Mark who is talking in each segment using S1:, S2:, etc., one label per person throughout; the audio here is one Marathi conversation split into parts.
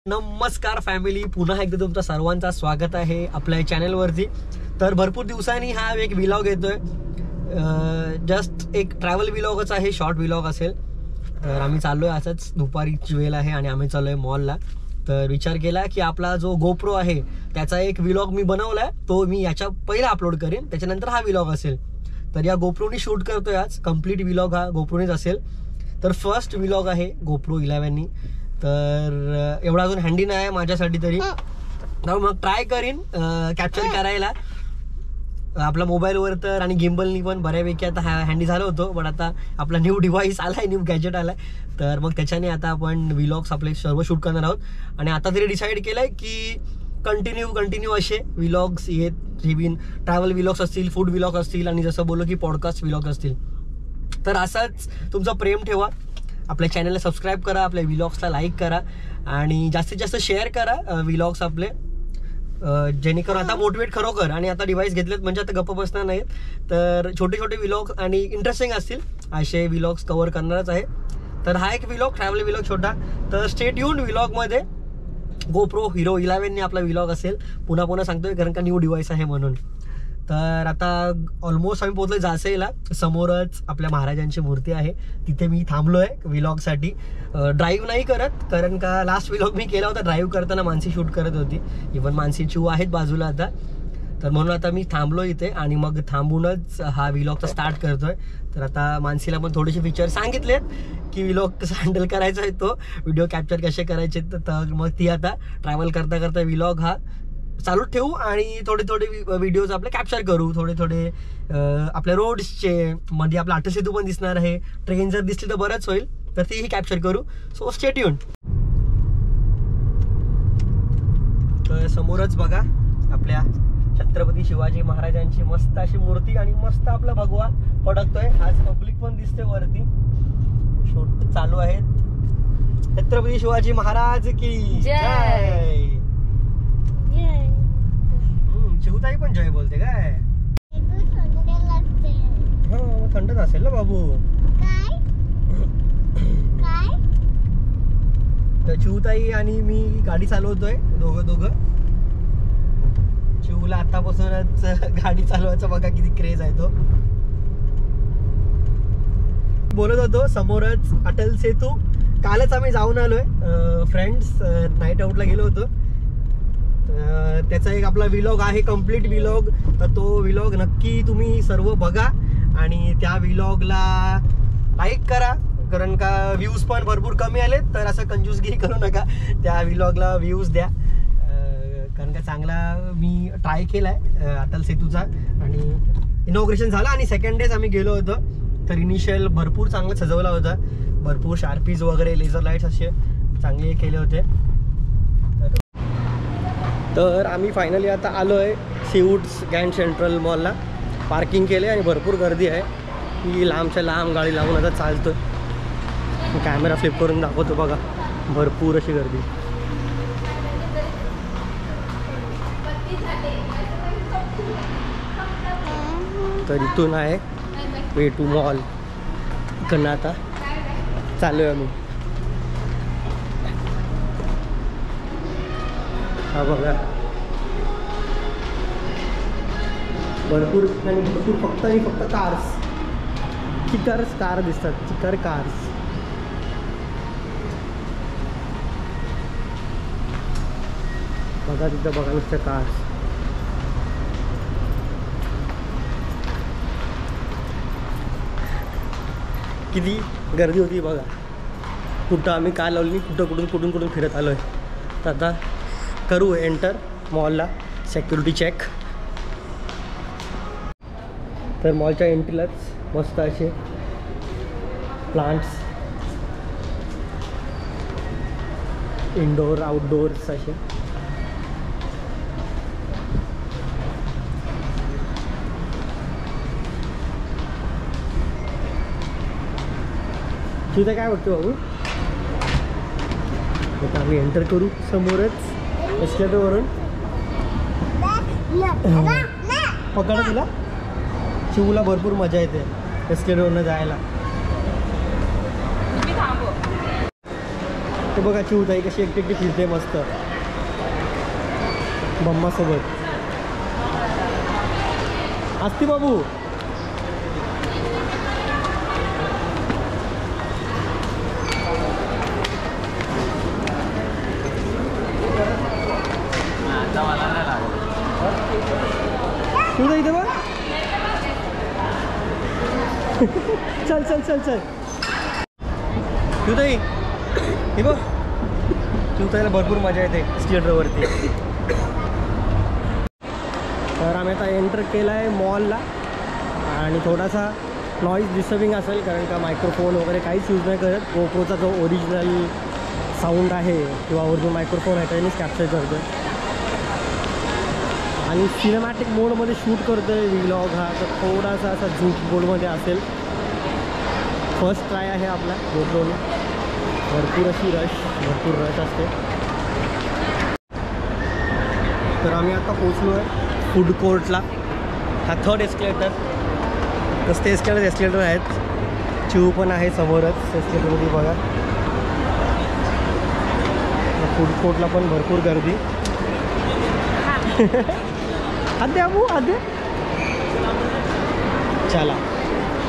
S1: नमस्कार फॅमिली, पुन्हा एकदा तुमचं सर्वांचं स्वागत आहे आपल्या चॅनलवरती. तर भरपूर दिवसांनी हा एक व्लॉग येतोय. जस्ट एक ट्रॅव्हल व्लॉगच आहे, शॉर्ट व्लॉग असेल. तर आम्ही चाललोय, असंच दुपारीची वेळ आहे आणि आम्ही चाललोय मॉलला. तर विचार केला की आपला जो गोप्रो आहे त्याचा एक व्लॉग मी बनवलाय, तो मी याच्या पहिला अपलोड करेन, त्याच्यानंतर हा व्लॉग असेल. तर या गोप्रोनी शूट करतोय आज. कम्प्लीट व्लॉग हा गोप्रोनीच असेल. तर फर्स्ट व्लॉग आहे गोप्रो 11नी. तर एवढा अजून हँडी नाही आहे माझ्यासाठी तरी, तर मग ट्राय करीन कॅप्चर करायला आपल्या मोबाईलवर. तर आणि गिम्बलनी पण बऱ्यापैकी आता हँडी झालं होतं, पण आता आपला न्यू डिव्हाइस आलाय, न्यू गॅजेट आलाय. तर मग त्याच्याने आता आपण व्लॉग्स आपले सर्व शूट करणार आहोत. आणि आता तरी डिसाईड केलंय की कंटिन्यू असे व्लॉग्स येत, ट्रॅव्हल व्लॉग्स असतील, फूड व्लॉग असतील, आणि जसं बोललो की पॉडकास्ट व्लॉग असतील. तर असाच तुमचा प्रेम ठेवा, आपल्या चॅनलला सबस्क्राईब करा, आपल्या व्लॉग्सला लाईक करा आणि जास्तीत जास्त शेअर करा व्लॉग्स आपले, जेणेकरून आता मोटिवेट खरोखर. आणि आता डिव्हाइस घेतलेत म्हणजे आता गप्प बसणार नाहीत, तर छोटे छोटे व्लॉग्स आणि इंटरेस्टिंग असतील असे व्लॉग्स कव्हर करणारच आहे. तर हा एक व्लॉग, ट्रॅव्हल व्लॉग छोटा. तर स्टे ट्यून्ड. व्लॉगमध्ये गोप्रो हिरो 11नी आपला व्लॉग असेल. पुन्हा सांगतोय कारण का न्यू डिव्हाइस आहे म्हणून. तर आता ऑलमोस्ट आम्ही पोहोचलोय जासेला. समोरच आपल्या महाराजांची मूर्ती आहे, तिथे मी थांबलोय व्लॉगसाठी. ड्राईव्ह नाही करत, कारण का लास्ट व्लॉग मी केला होता ड्राईव्ह करताना मानसी शूट करत होती. इव्हन मानसी चिऊ आहेत बाजूला आता. तर म्हणून आता मी थांबलो इथे आणि मग थांबूनच हा व्लॉगचा स्टार्ट करतोय. तर आता मानसीला पण थोडेसे फीचर सांगितलेत की व्लॉग कसा हँडल करायचा आहे, तो व्हिडिओ कॅप्चर कसे करायचे. तर मग ती आता ट्रॅव्हल करता करता व्लॉग हा चालू ठेवू आणि थोडे व्हिडिओज आपले कॅप्चर करू. थोडे आपल्या रोड्सचे मध्ये आपला अटल सेतू पण दिसणार आहे. ट्रेन जर दिसली तर बरंच होईल, तर तीही कॅप्चर करू. So stay tuned. तर समोरच बघा आपल्या छत्रपती शिवाजी महाराजांची मस्त अशी मूर्ती आणि मस्त आपला भगवा फडकतोय. आज पब्लिक पण दिसते वरती, शूट चालू आहे. छत्रपती शिवाजी महाराज की जय. शिवताई पण जय बोलते काय? हो, थंडच असेल ना बाबू. तर चिवताई आणि मी गाडी चालवतोय दोघं. चिवला आतापासूनच गाडी चालवायचा बघा किती क्रेज आहे तो. बोलत होतो समोरच अटल सेतू. कालच आम्ही जाऊन आलोय फ्रेंड्स, नाईट आउटला गेलो होतो. त्याचा एक आपला व्लॉग आहे, कम्प्लीट व्लॉग. तर तो व्लॉग नक्की तुम्ही सर्व बघा आणि त्या व्लॉगला लाईक करा, कारण का व्ह्यूज पण भरपूर कमी आलेत. तर असं कंजूसगिरी करू नका, त्या व्लॉगला व्ह्यूज द्या, कारण का चांगला मी ट्राय केलाय अटल सेतूचा. आणि इनॉग्रेशन झालं आणि सेकंड डेज आम्ही गेलो होतो. तर इनिशियल भरपूर चांगलं सजवला होता, भरपूर शार्पीज वगैरे, लेझर लाईट्स असे चांगले केले होते. तर आम्ही फायनली आता आलो आहे सीवूड्स ग्रँड सेंट्रल मॉलला. पार्किंग केले आणि भरपूर गर्दी आहे. ही लांबच्या लांब गाडी लावून आता चालतो. कॅमेरा फ्लिप करून दाखवतो बघा, भरपूर अशी गर्दी. तर इथून आहे वे टू मॉल. इकडनं आता चालू आहे आम्ही. हा बघा, भरपूर फक्त कार्स, चिकर्स कार दिसतात, चिकर कार्स. बघा तिथं, बघा नुसतं कार्स. किती गर्दी होती बघा. कुठं आम्ही कार लावली, कुठून फिरत आलोय. तर आता करू एंटर मॉलला, सिक्युरिटी चेक. तर मॉलच्या एंट्रीलाच मस्त असे प्लांट्स, इनडोर आउटडोर्स असे. तुझं काय वाटतं बाबू? आता आम्ही एंटर करू समोरच एस्केलेटरवरून. पकडा तुला, चिवूला भरपूर मजा येते एस्केलेटरवरून जायला. ते बघा चिवताई कशी एकटी एकटी फिरते मस्त बम्मासोबत. असती बाबू. चिवताई इथे बघ. चल चल चल चल चिवताई हे बघ. चिवताईला भरपूर मजा येते स्टिअरवरती. तर आम्ही आता एंटर केला आहे मॉलला आणि थोडासा नॉईज डिस्टर्बिंग असेल कारण का मायक्रोफोन वगैरे काहीच यूज नाही करत. गोप्रोचा जो ओरिजिनल साऊंड आहे किंवा ओरिजिनल मायक्रोफोन आहे त्यानेच कॅप्चर करतो आणि सिनेमॅटिक मोडमध्ये शूट करतो आहे व्लॉग हा. तर थोडासा असा झूट मोडमध्ये असेल. फर्स्ट ट्राय आहे आपला गोप्रोने. भरपूर रश असते. तर आम्ही आता पोचलो आहे फूड कोर्टला. हा 3rd एस्केलेटर. रस्ते एस्केलेटर आहेत. चिव पण आहे समोरच एस्केलेटरमध्ये बघा. फूड कोर्टला पण भरपूर गर्दी. आदे अबू आदे. चला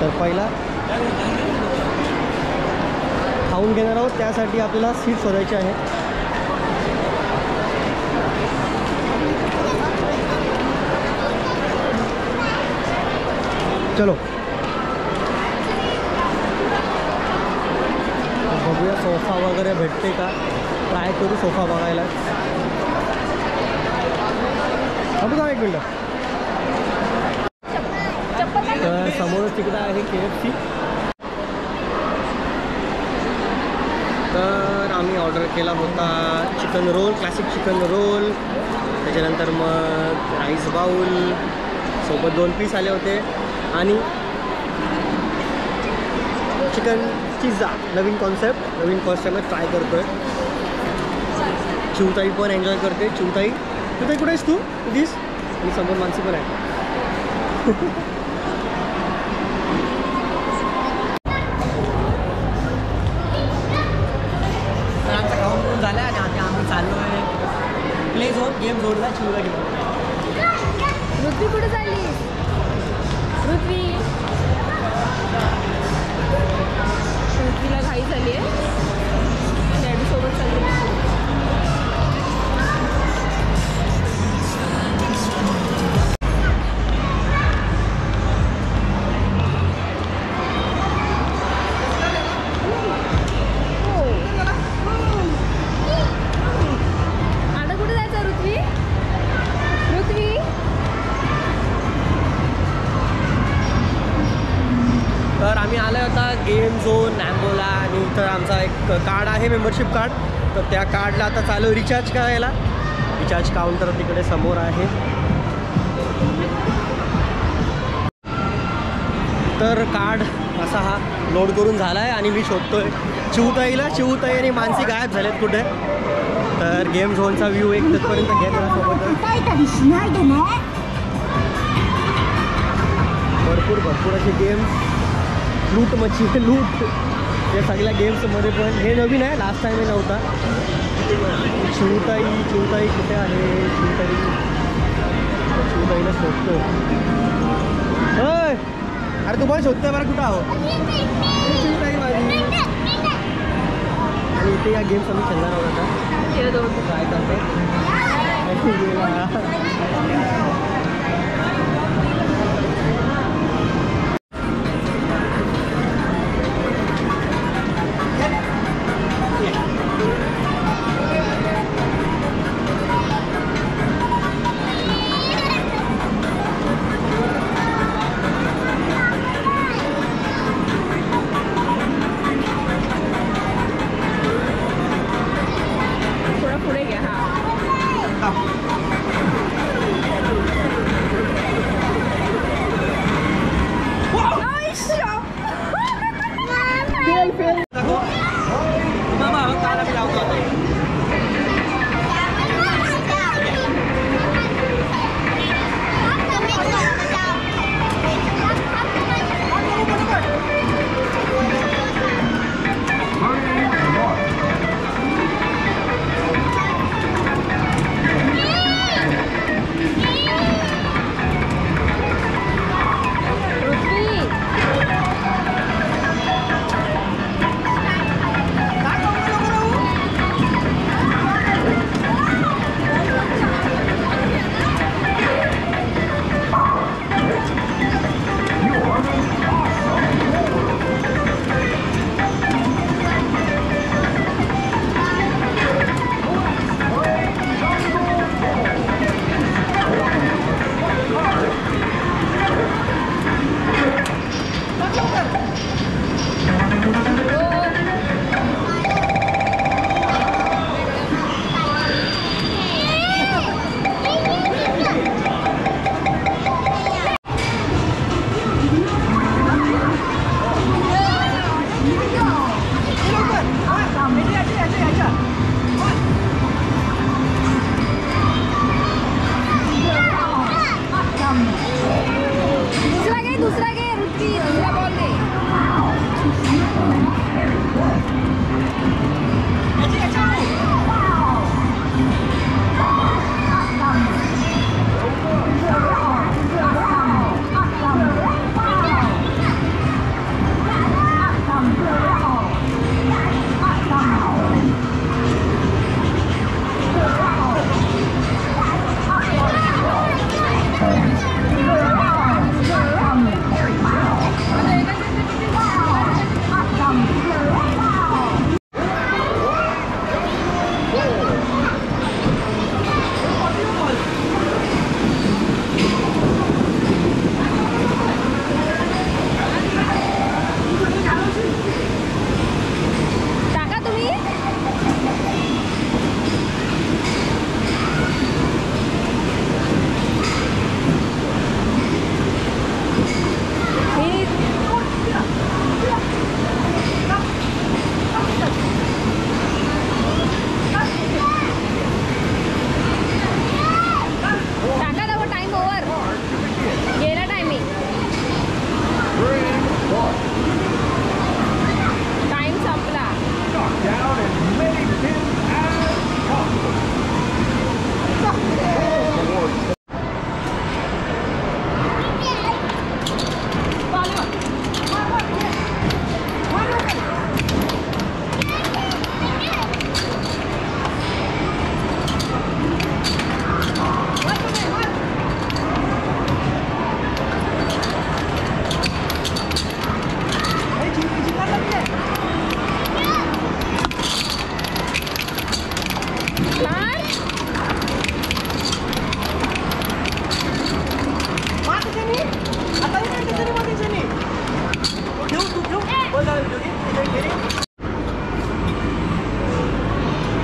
S1: तर पहिला खाऊन घेणार आहोत त्यासाठी आपल्याला सीट शोधायची आहे. चलो बघूया सोफा वगैरे भेटते का. ट्राय करू सोफा बघायला. अबू जाऊ एक मिनटं. तर समोरच तिकडं आहे KFC. तर आम्ही ऑर्डर केला होता chicken roll, classic chicken roll. त्याच्यानंतर मग राईस बाउल सोबत 2 पीस आले होते आणि चिकन पिझ्झा. नवीन कॉन्सेप्ट, नवीन फर्स्ट टाइम ट्राय करतो आहे. चिवताई पण एन्जॉय करते. चिवताई कुठे आहेस तू? दिस मी समोर माणसं पण आहे. तर आमचा खाऊन पण झाला आणि आता आम्ही चाललो आहे प्ले झोन, गेम झोनला. चिवला घेऊन.
S2: पृथ्वी कुठे चालली? पृथ्वीला घाई झाली आहे. डॅडीसोबत चालली. आता कुठे जायचं पृथ्वी?
S1: तर आम्ही आलो होता गेम झोन नॅम्बोला आणि इथं आमचा एक कार्ड आहे मेंबरशिप कार्ड. तर त्या कार्डला आता चालू रिचार्ज करायला. रिचार्ज काउंटर तिकडे समोर आहे. तर कार्ड असा हा लोड करून झाला आहे आणि मी शोधतोय चिवताईला. चिवताई आणि मानसी गायब झालेत कुठे. तर गेम झोनचा व्ह्यू एक तिथपर्यंत घेतला सोबत. भरपूर असे गेम्स. लूट मच्छी लूट या सगळ्या गेम्समध्ये पण हे नवीन आहे. लास्ट टाईम हे नव्हता. चिवताई कुठे आहे? चिवताईला शोधतो. अरे तू पण शोधतोय बरं कुठं आहो? चिवताई माझी. आणि इथे या गेम्स आम्ही खेळणार आहोत आता. ट्राय करतो.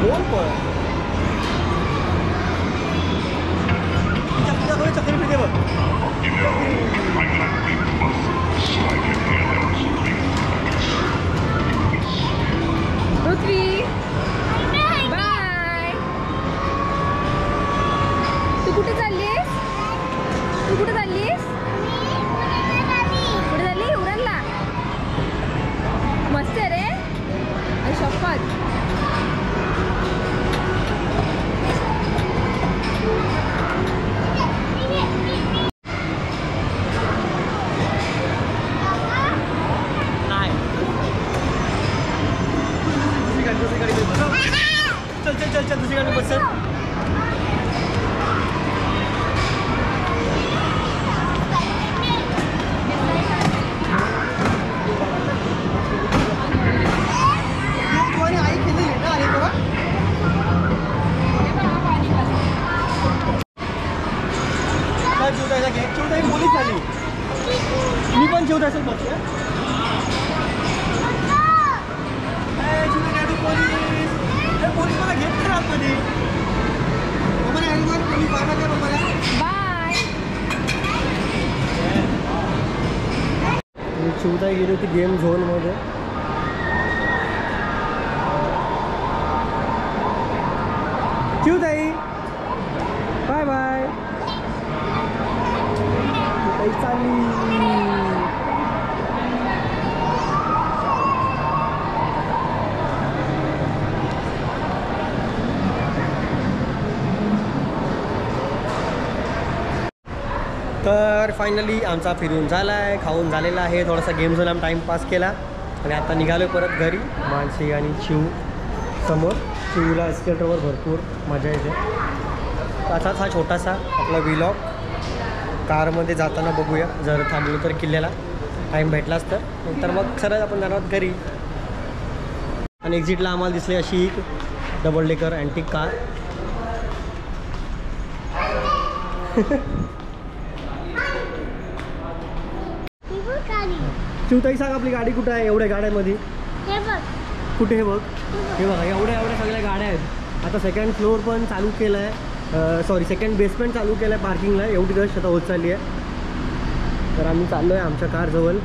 S1: दोन पण चक्री पिते बघ.
S2: पृथ्वी बाय. तू कुठे चाललीस? तू कुठे चाललीस? कुठे चालली? उरणला. मस्त आहे रे. शपथ.
S1: चल दुसरी गाडी बस. आई खेळली ना अरे तेव्हा. काय चिवतायला घे. चिवताई पोलीस झाली. मी पण चिवता असेल बस. पोलीस मला घेत नाही आतमध्ये.
S2: बाय.
S1: चिवताई गेली होती गेम झोनमध्ये. चिवताई बाय बाय. चिवताई चालली. तर फायनली आमचा फिरून झाला आहे, खाऊन झालेला आहे. थोडासा गेम झोन आम्ही टाईमपास केला आणि आता निघालो परत घरी. मानसी आणि चिव समोर. चिवला एस्केटरवर भरपूर मजा येते. असाच हा छोटासा आपला व्लॉग कारमध्ये जाताना बघूया. जर थांबलो तर किल्ल्याला टाईम भेटलाच तर. नंतर मग सरळ आपण जाणार घरी. आणि एक्झिटला आम्हाला दिसली अशी एक डबल डेकर अँटिक कार. चिवताई सांग आपली गाडी कुठे आहे एवढ्या गाड्यांमध्ये? कुठे हे बघ. हे बघा एवढ्या सगळ्या गाड्या आहेत. आता सेकंड फ्लोअर पण चालू केलं आहे. सॉरी सेकंड बेसमेंट चालू केलं आहे पार्किंगला. एवढी रश आता होत चालली आहे. तर आम्ही चाललो आहे आमच्या कारजवळ.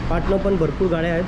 S1: पाटणं पण भरपूर गाड्या आहेत.